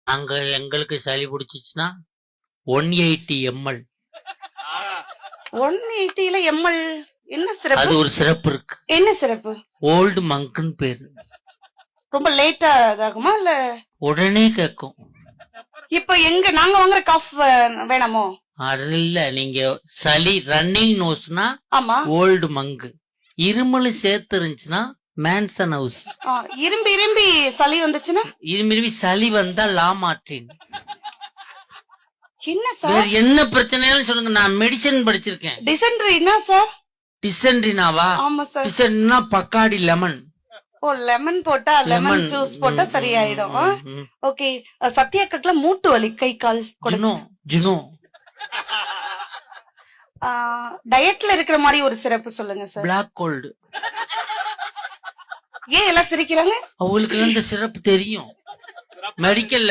அங்க எங்களுக்கு சளி பிடிச்சிச்சுன்னா 180 ml 180ல எம்எல் என்ன அது சிறப்பு? ஒரு சிறப்பு இருக்கு. என்ன சிறப்பு? ஓல்டு மங்குன்னு பேரு. ரொம்ப லேட்டா இதாகுமா இல்ல உடனே கேட்கும். இப்ப எங்க நாங்க வாங்குற காஃப் வேணாமோ? அது இல்ல, நீங்க சளி ரன்னிங் நோஸ்னா ஆமா. ஓல்டு மங்கு, இருமல் சேர்த்து இருந்துச்சுன்னா மேன்சன் ஹவுஸ், இரும்பி இரும்பி சளி வந்துச்சுன்னா இரும்பி சளி வந்தா லாமார்டின். என்ன வேற சார்? என்ன பிரச்சனைன்னு சொல்லுங்க, நான் மெடிசன் படிச்சிருக்கேன். டிசென்ட்ரினா சார்? டிசென்ட்ரினாவா? ஆமா சார். டிசென்ட்ரினா பக்காடி லெமன். ஓ, லெமன் போட்டா லெமன் ஜூஸ் போட்டா சரியாயிடும். ஓகே. சத்யாக்கல மூட்டு வலி, கை கால் ஜுனோ. டயட்ல இருக்கிற மாதிரி ஒரு சிறப்பு சொல்லுங்க சார். Black gold. ஏன் எல்லாம் சிரிக்கிறாங்க? அவங்களுக்கு இந்த சிறப்பு தெரியும். மெடிக்கல்